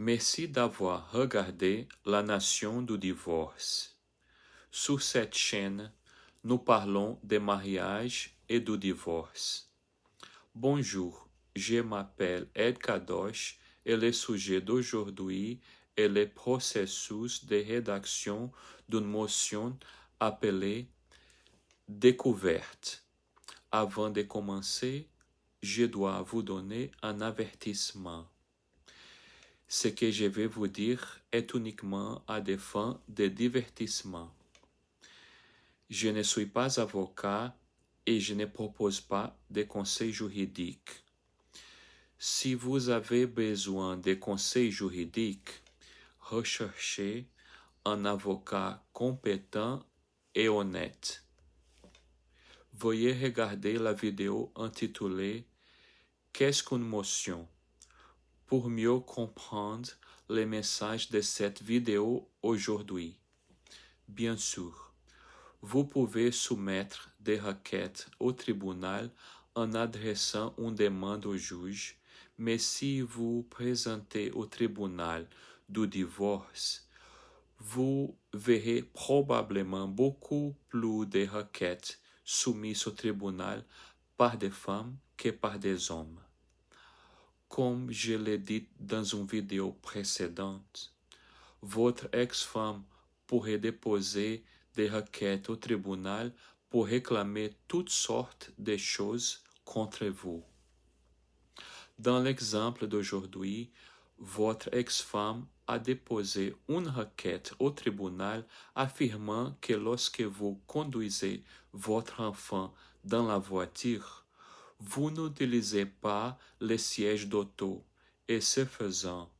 Merci d'avoir regardé La Nation du divorce. Sur cette chaîne, nous parlons des mariages et du divorce. Bonjour, je m'appelle Ed Kadosh et le sujet d'aujourd'hui est le processus de rédaction d'une motion appelée découverte. Avant de commencer, je dois vous donner un avertissement. Ce que je vais vous dire est uniquement à des fins de divertissement. Je ne suis pas avocat et je ne propose pas de conseils juridiques. Si vous avez besoin de conseils juridiques, recherchez un avocat compétent et honnête. Veuillez regarder la vidéo intitulée Qu'est-ce qu'une motion? Pour mieux comprendre les messages de cette vidéo aujourd'hui. Bien sûr, vous pouvez soumettre des requêtes au tribunal en adressant une demande au juge, mais si vous présentez au tribunal du divorce, vous verrez probablement beaucoup plus de requêtes soumises au tribunal par des femmes que par des hommes. Comme je l'ai dit dans une vidéo précédente, votre ex-femme pourrait déposer des requêtes au tribunal pour réclamer toutes sortes de choses contre vous. Dans l'exemple d'aujourd'hui, votre ex-femme a déposé une requête au tribunal affirmant que lorsque vous conduisez votre enfant dans la voiture, vous n'utilisez pas le siège d'auto et ce faisant,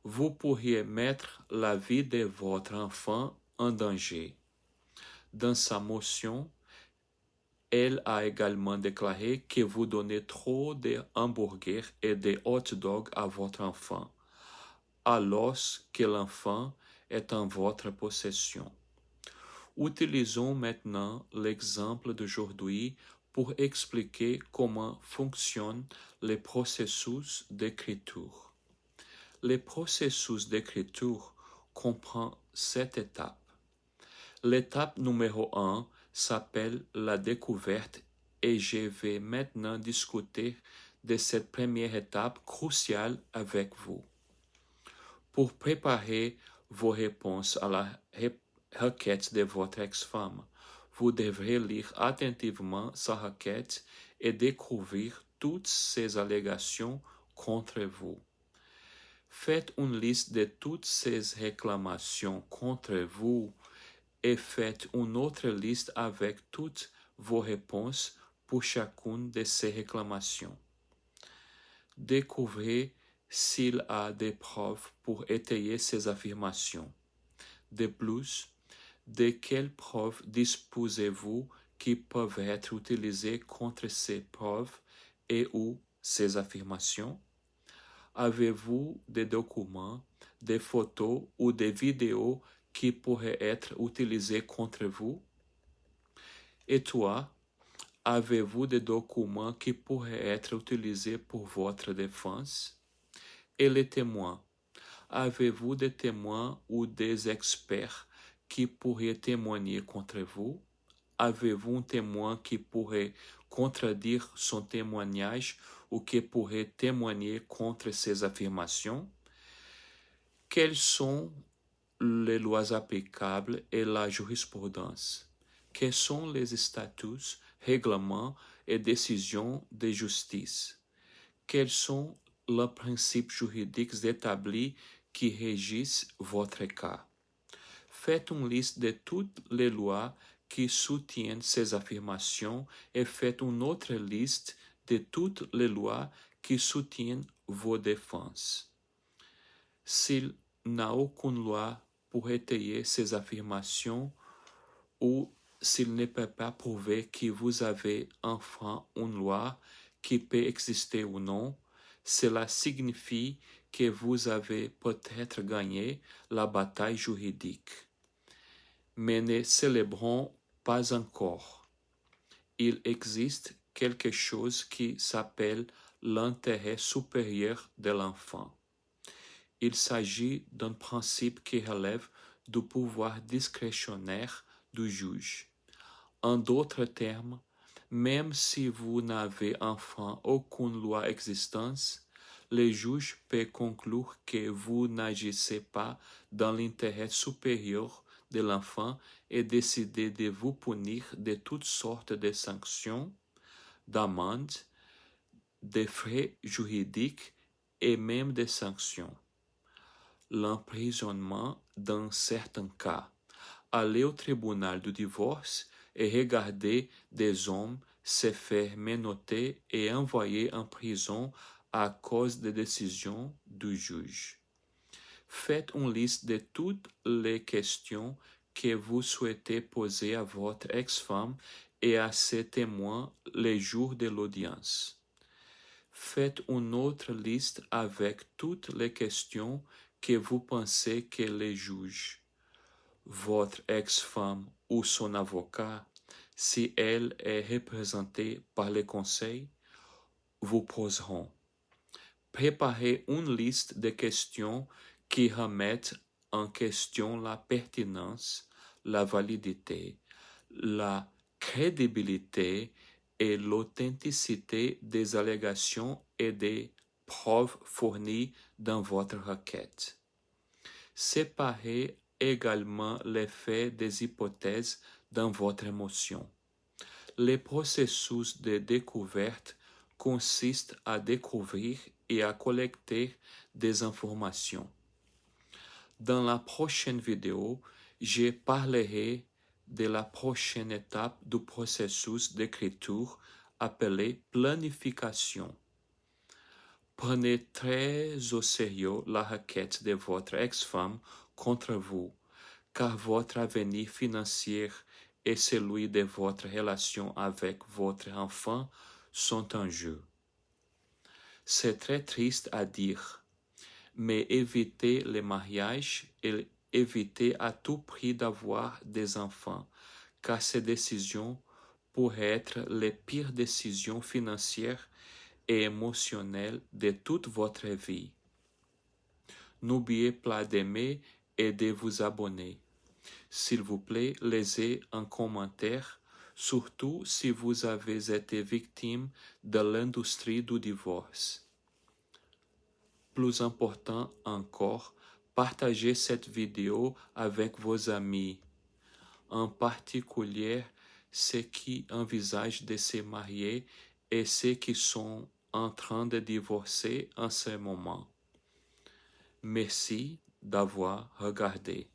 vous pourriez mettre la vie de votre enfant en danger. Dans sa motion, elle a également déclaré que vous donnez trop de hamburgers et de hot dogs à votre enfant, alors que l'enfant est en votre possession. Utilisons maintenant l'exemple d'aujourd'hui pour expliquer comment fonctionne le processus d'écriture. Le processus d'écriture comprend 7 étapes. L'étape numéro 1 s'appelle la découverte et je vais maintenant discuter de cette première étape cruciale avec vous. Pour préparer vos réponses à la requête de votre ex-femme, vous devrez lire attentivement sa requête et découvrir toutes ses allégations contre vous. Faites une liste de toutes ces réclamations contre vous et faites une autre liste avec toutes vos réponses pour chacune de ces réclamations. Découvrez s'il a des preuves pour étayer ces affirmations. De plus, de quelles preuves disposez-vous qui peuvent être utilisées contre ces preuves et ou ces affirmations? Avez-vous des documents, des photos ou des vidéos qui pourraient être utilisés contre vous? Et toi, avez-vous des documents qui pourraient être utilisés pour votre défense? Et les témoins? Avez-vous des témoins ou des experts qui pourraient témoigner contre vous? Avez-vous un témoin qui pourrait contredire son témoignage ou qui pourrait témoigner contre ses affirmations? Quelles sont les lois applicables et la jurisprudence? Quels sont les statuts, règlements et décisions de justice? Quels sont les principes juridiques établis qui régissent votre cas? Faites une liste de toutes les lois qui soutiennent ces affirmations et faites une autre liste de toutes les lois qui soutiennent vos défenses. S'il n'a aucune loi pour étayer ces affirmations ou s'il ne peut pas prouver que vous avez enfreint une loi qui peut exister ou non, cela signifie que vous avez peut-être gagné la bataille juridique. Mais ne célébrons pas encore. Il existe quelque chose qui s'appelle l'intérêt supérieur de l'enfant. il s'agit d'un principe qui relève du pouvoir discrétionnaire du juge. En d'autres termes, même si vous n'avez enfin aucune loi existante, le juge peut conclure que vous n'agissez pas dans l'intérêt supérieur de l'enfant et décider de vous punir de toutes sortes de sanctions, d'amendes, de frais juridiques et même de sanctions. L'emprisonnement dans certains cas. Aller au tribunal du divorce et regarder des hommes se faire menotter et envoyer en prison à cause des décisions du juge. Faites une liste de toutes les questions que vous souhaitez poser à votre ex-femme et à ses témoins les jours de l'audience. Faites une autre liste avec toutes les questions que vous pensez que les juges, votre ex-femme ou son avocat, si elle est représentée par le conseil, vous poseront. Préparez une liste de questions qui remettent en question la pertinence, la validité, la crédibilité et l'authenticité des allégations et des preuves fournies dans votre requête. Séparez également les faits des hypothèses dans votre motion. Le processus de découverte consiste à découvrir et à collecter des informations. Dans la prochaine vidéo, je parlerai de la prochaine étape du processus d'écriture appelée planification. Prenez très au sérieux la requête de votre ex-femme contre vous, car votre avenir financier et celui de votre relation avec votre enfant sont en jeu. C'est très triste à dire, mais évitez le mariage et évitez à tout prix d'avoir des enfants, car ces décisions pourraient être les pires décisions financières et émotionnelles de toute votre vie. N'oubliez pas d'aimer et de vous abonner. S'il vous plaît, laissez un commentaire, surtout si vous avez été victime de l'industrie du divorce. Plus important encore, partagez cette vidéo avec vos amis, en particulier ceux qui envisagent de se marier et ceux qui sont en train de divorcer en ce moment. Merci d'avoir regardé.